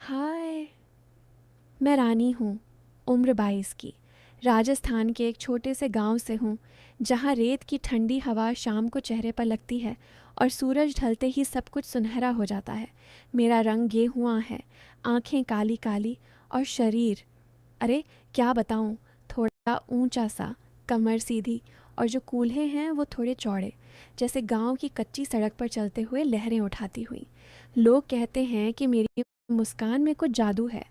हाय। मैं रानी हूँ, उम्र 22 की। राजस्थान के एक छोटे से गांव से हूँ, जहाँ रेत की ठंडी हवा शाम को चेहरे पर लगती है और सूरज ढलते ही सब कुछ सुनहरा हो जाता है। मेरा रंग गेहुआ है, आंखें काली काली और शरीर, अरे क्या बताऊँ, थोड़ा ऊंचा सा, कमर सीधी और जो कूल्हे हैं वो थोड़े चौड़े, जैसे गांव की कच्ची सड़क पर चलते हुए लहरें उठाती हुई। लोग कहते हैं कि मेरी मुस्कान में कुछ जादू है।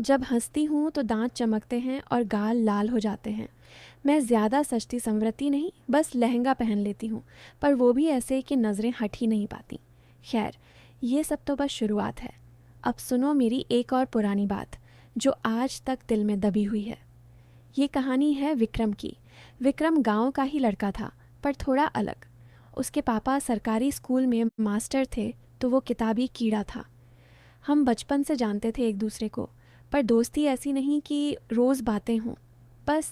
जब हंसती हूँ तो दांत चमकते हैं और गाल लाल हो जाते हैं। मैं ज़्यादा सजती संवरती नहीं, बस लहंगा पहन लेती हूँ, पर वो भी ऐसे कि नज़रें हट ही नहीं पाती। खैर, ये सब तो बस शुरुआत है। अब सुनो मेरी एक और पुरानी बात, जो आज तक दिल में दबी हुई है। ये कहानी है विक्रम की। विक्रम गांव का ही लड़का था, पर थोड़ा अलग। उसके पापा सरकारी स्कूल में मास्टर थे, तो वो किताबी कीड़ा था। हम बचपन से जानते थे एक दूसरे को, पर दोस्ती ऐसी नहीं कि रोज़ बातें हों। बस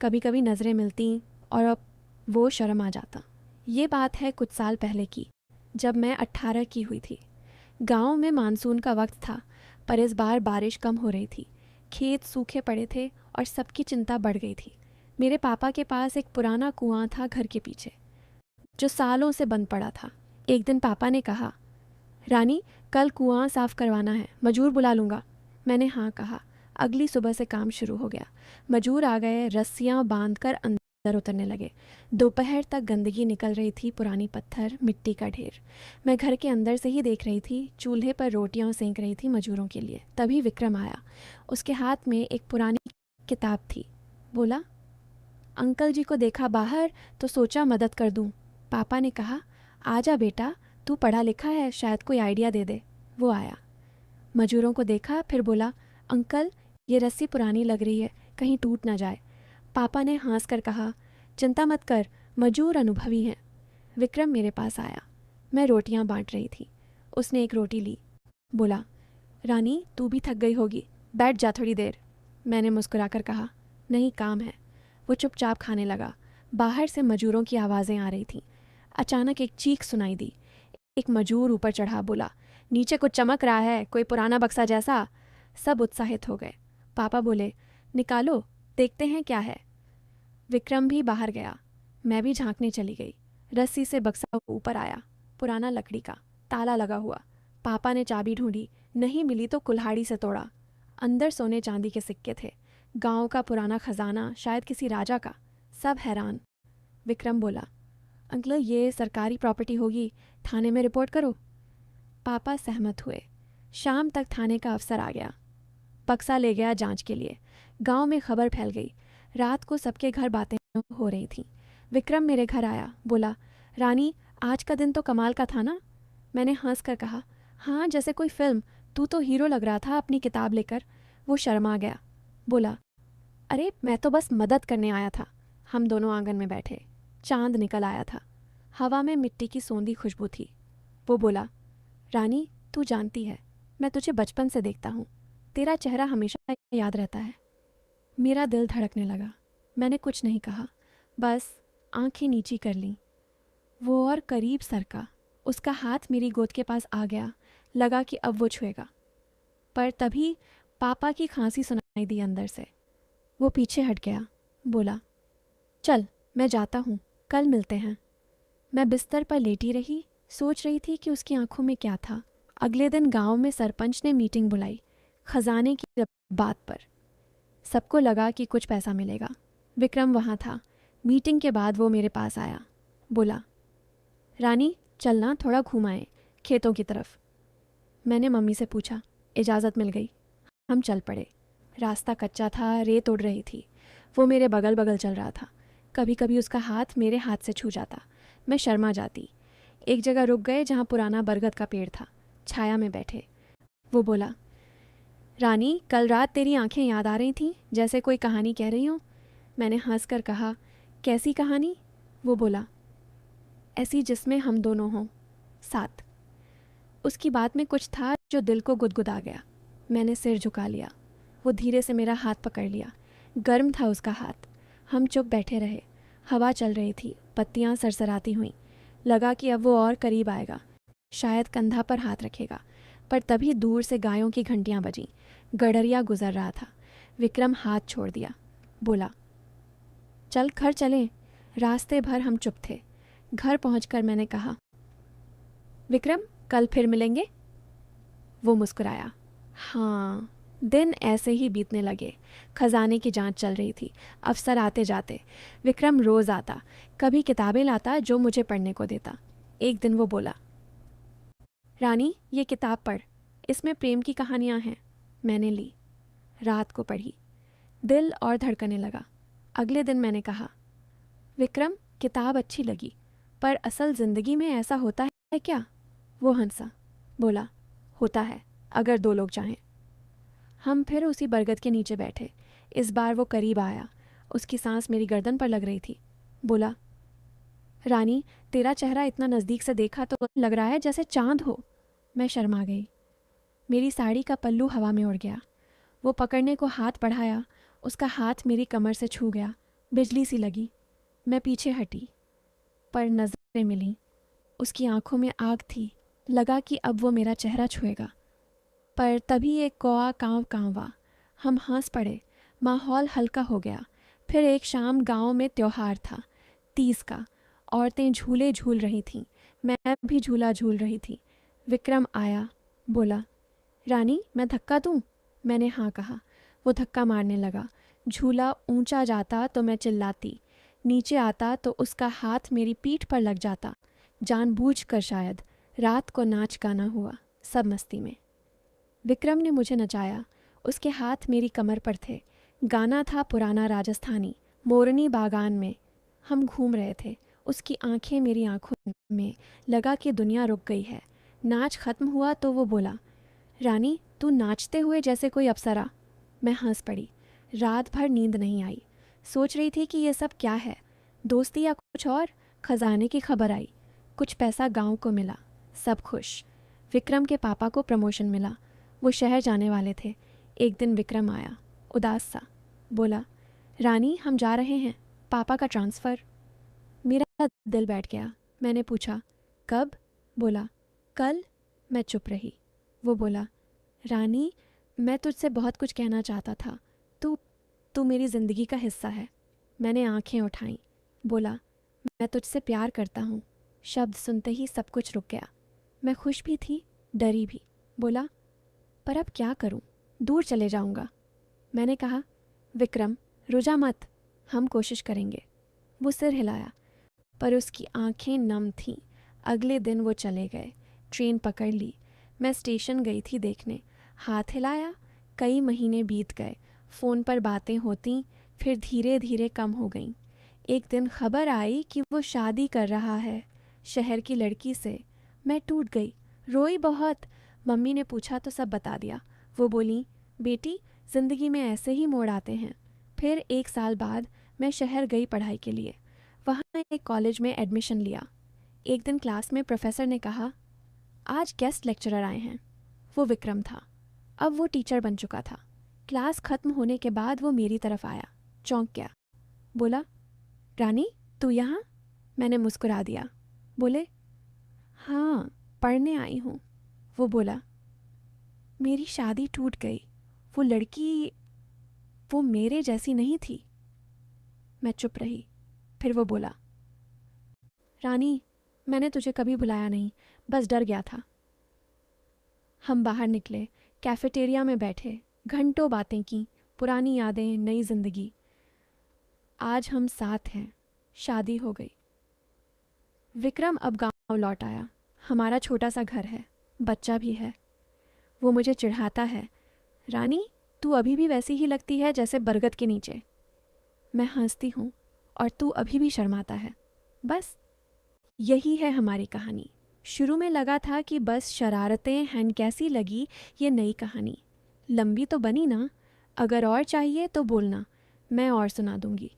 कभी कभी नज़रें मिलती और अब वो शर्म आ जाता। ये बात है कुछ साल पहले की, जब मैं 18 की हुई थी। गांव में मानसून का वक्त था, पर इस बार बारिश कम हो रही थी। खेत सूखे पड़े थे और सबकी चिंता बढ़ गई थी। मेरे पापा के पास एक पुराना कुआं था घर के पीछे, जो सालों से बंद पड़ा था। एक दिन पापा ने कहा, रानी, कल कुआं साफ करवाना है, मजूर बुला लूँगा। मैंने हाँ कहा। अगली सुबह से काम शुरू हो गया। मजूर आ गए, रस्सियाँ बांधकर अंदर उतरने लगे। दोपहर तक गंदगी निकल रही थी, पुरानी पत्थर, मिट्टी का ढेर। मैं घर के अंदर से ही देख रही थी। चूल्हे पर रोटियां सेंक रही थी मजूरों के लिए। तभी विक्रम आया। उसके हाथ में एक पुरानी किताब थी। बोला, अंकल जी को देखा बाहर तो सोचा मदद कर दूं। पापा ने कहा, आजा बेटा, तू पढ़ा लिखा है, शायद कोई आइडिया दे दे। वो आया, मजूरों को देखा, फिर बोला, अंकल ये रस्सी पुरानी लग रही है, कहीं टूट ना जाए। पापा ने हंस कर कहा, चिंता मत कर, मजूर अनुभवी हैं। विक्रम मेरे पास आया। मैं रोटियां बांट रही थी। उसने एक रोटी ली। बोला, रानी तू भी थक गई होगी, बैठ जा थोड़ी देर। मैंने मुस्कुराकर कहा, नहीं काम है। वो चुपचाप खाने लगा। बाहर से मजूरों की आवाज़ें आ रही थीं। अचानक एक चीख सुनाई दी। एक मजूर ऊपर चढ़ा, बोला, नीचे कुछ चमक रहा है, कोई पुराना बक्सा जैसा। सब उत्साहित हो गए। पापा बोले, निकालो, देखते हैं क्या है। विक्रम भी बाहर गया। मैं भी झांकने चली गई। रस्सी से बक्सा ऊपर आया, पुराना लकड़ी का, ताला लगा हुआ। पापा ने चाबी ढूंढी, नहीं मिली तो कुल्हाड़ी से तोड़ा। अंदर सोने चांदी के सिक्के थे, गांव का पुराना खजाना, शायद किसी राजा का। सब हैरान। विक्रम बोला, अंकल ये सरकारी प्रॉपर्टी होगी, थाने में रिपोर्ट करो। पापा सहमत हुए। शाम तक थाने का अफसर आ गया। बक्सा ले गया जांच के लिए। गांव में खबर फैल गई। रात को सबके घर बातें हो रही थीं। विक्रम मेरे घर आया, बोला, रानी आज का दिन तो कमाल का था ना। मैंने हंस कर कहा, हाँ जैसे कोई फिल्म, तू तो हीरो लग रहा था अपनी किताब लेकर। वो शर्मा गया। बोला, अरे मैं तो बस मदद करने आया था। हम दोनों आंगन में बैठे। चांद निकल आया था। हवा में मिट्टी की सोंधी खुशबू थी। वो बोला, रानी तू जानती है, मैं तुझे बचपन से देखता हूँ, तेरा चेहरा हमेशा याद रहता है। मेरा दिल धड़कने लगा। मैंने कुछ नहीं कहा, बस आंखें नीची कर लीं। वो और करीब सरका। उसका हाथ मेरी गोद के पास आ गया। लगा कि अब वो छुएगा, पर तभी पापा की खांसी सुनाई दी अंदर से। वो पीछे हट गया। बोला, चल मैं जाता हूँ, कल मिलते हैं। मैं बिस्तर पर लेटी रही, सोच रही थी कि उसकी आंखों में क्या था। अगले दिन गांव में सरपंच ने मीटिंग बुलाई, खजाने की बात पर। सबको लगा कि कुछ पैसा मिलेगा। विक्रम वहाँ था। मीटिंग के बाद वो मेरे पास आया। बोला, रानी चलना, थोड़ा घुमाएं खेतों की तरफ। मैंने मम्मी से पूछा, इजाज़त मिल गई। हम चल पड़े। रास्ता कच्चा था, रेत उड़ रही थी। वो मेरे बगल बगल चल रहा था। कभी कभी उसका हाथ मेरे हाथ से छू जाता। मैं शर्मा जाती। एक जगह रुक गए जहाँ पुराना बरगद का पेड़ था। छाया में बैठे। वो बोला, रानी कल रात तेरी आंखें याद आ रही थीं, जैसे कोई कहानी कह रही हूँ। मैंने हंस कर कहा, कैसी कहानी? वो बोला, ऐसी जिसमें हम दोनों हों साथ। उसकी बात में कुछ था जो दिल को गुदगुदा गया। मैंने सिर झुका लिया। वो धीरे से मेरा हाथ पकड़ लिया। गर्म था उसका हाथ। हम चुप बैठे रहे। हवा चल रही थी, पत्तियां सरसराती हुईं। लगा कि अब वो और करीब आएगा, शायद कंधा पर हाथ रखेगा। पर तभी दूर से गायों की घंटियां बजीं। गडरिया गुजर रहा था। विक्रम हाथ छोड़ दिया। बोला, चल घर चलें। रास्ते भर हम चुप थे। घर पहुंचकर मैंने कहा, विक्रम कल फिर मिलेंगे? वो मुस्कुराया। हाँ। दिन ऐसे ही बीतने लगे। खजाने की जांच चल रही थी। अफसर आते जाते। विक्रम रोज आता, कभी किताबें लाता जो मुझे पढ़ने को देता। एक दिन वो बोला, रानी ये किताब पढ़, इसमें प्रेम की कहानियां हैं। मैंने ली, रात को पढ़ी। दिल और धड़कने लगा। अगले दिन मैंने कहा, विक्रम किताब अच्छी लगी, पर असल ज़िंदगी में ऐसा होता है क्या? वो हंसा। बोला, होता है, अगर दो लोग चाहें। हम फिर उसी बरगद के नीचे बैठे। इस बार वो करीब आया। उसकी सांस मेरी गर्दन पर लग रही थी। बोला, रानी तेरा चेहरा इतना नज़दीक से देखा तो लग रहा है जैसे चांद हो। मैं शर्मा गई। मेरी साड़ी का पल्लू हवा में उड़ गया। वो पकड़ने को हाथ बढ़ाया। उसका हाथ मेरी कमर से छू गया। बिजली सी लगी। मैं पीछे हटी, पर नज़रें मिलीं। उसकी आंखों में आग थी। लगा कि अब वो मेरा चेहरा छुएगा, पर तभी एक कौआ काँव काँवा। हम हंस पड़े। माहौल हल्का हो गया। फिर एक शाम गांव में त्योहार था, तीज का। औरतें झूले झूल रही थीं। मैं भी झूला झूल रही थी। विक्रम आया। बोला, रानी मैं धक्का दूं? मैंने हाँ कहा। वो धक्का मारने लगा। झूला ऊंचा जाता तो मैं चिल्लाती, नीचे आता तो उसका हाथ मेरी पीठ पर लग जाता। जानबूझकर शायद। रात को नाच गाना हुआ, सब मस्ती में। विक्रम ने मुझे नचाया। उसके हाथ मेरी कमर पर थे। गाना था पुराना राजस्थानी, मोरनी बागान में। हम घूम रहे थे। उसकी आंखें मेरी आंखों में। लगा कि दुनिया रुक गई है। नाच खत्म हुआ तो वो बोला, रानी तू नाचते हुए जैसे कोई अप्सरा। मैं हंस पड़ी। रात भर नींद नहीं आई। सोच रही थी कि ये सब क्या है, दोस्ती या कुछ और। खजाने की खबर आई। कुछ पैसा गांव को मिला। सब खुश। विक्रम के पापा को प्रमोशन मिला। वो शहर जाने वाले थे। एक दिन विक्रम आया, उदास सा। बोला, रानी हम जा रहे हैं, पापा का ट्रांसफ़र। मेरा दिल बैठ गया। मैंने पूछा, कब? बोला, कल। मैं चुप रही। वो बोला, रानी मैं तुझसे बहुत कुछ कहना चाहता था। तू मेरी ज़िंदगी का हिस्सा है। मैंने आंखें उठाईं। बोला, मैं तुझसे प्यार करता हूँ। शब्द सुनते ही सब कुछ रुक गया। मैं खुश भी थी, डरी भी। बोला, पर अब क्या करूं? दूर चले जाऊंगा। मैंने कहा, विक्रम रुजा मत, हम कोशिश करेंगे। वो सिर हिलाया, पर उसकी आंखें नम थीं। अगले दिन वो चले गए। ट्रेन पकड़ ली। मैं स्टेशन गई थी देखने। हाथ हिलाया। कई महीने बीत गए। फ़ोन पर बातें होती, फिर धीरे धीरे कम हो गईं। एक दिन खबर आई कि वो शादी कर रहा है, शहर की लड़की से। मैं टूट गई, रोई बहुत। मम्मी ने पूछा तो सब बता दिया। वो बोली, बेटी ज़िंदगी में ऐसे ही मोड़ आते हैं। फिर 1 साल बाद मैं शहर गई पढ़ाई के लिए। वहाँ एक कॉलेज में एडमिशन लिया। एक दिन क्लास में प्रोफेसर ने कहा, आज गेस्ट लेक्चरर आए हैं। वो विक्रम था। अब वो टीचर बन चुका था। क्लास ख़त्म होने के बाद वो मेरी तरफ आया, चौंक गया। बोला, रानी तू यहाँ? मैंने मुस्कुरा दिया। बोले, हाँ पढ़ने आई हूँ। वो बोला, मेरी शादी टूट गई। वो लड़की वो मेरे जैसी नहीं थी। मैं चुप रही। फिर वो बोला, रानी मैंने तुझे कभी बुलाया नहीं, बस डर गया था। हम बाहर निकले, कैफेटेरिया में बैठे, घंटों बातें की, पुरानी यादें, नई जिंदगी। आज हम साथ हैं, शादी हो गई। विक्रम अब गांव लौट आया। हमारा छोटा सा घर है, बच्चा भी है। वो मुझे चिढ़ाता है, रानी तू अभी भी वैसी ही लगती है जैसे बरगद के नीचे। मैं हंसती हूँ और तू अभी भी शर्माता है। बस यही है हमारी कहानी। शुरू में लगा था कि बस शरारतें हैं, कैसी लगी ये नई कहानी। लंबी तो बनी ना? अगर और चाहिए तो बोलना, मैं और सुना दूंगी।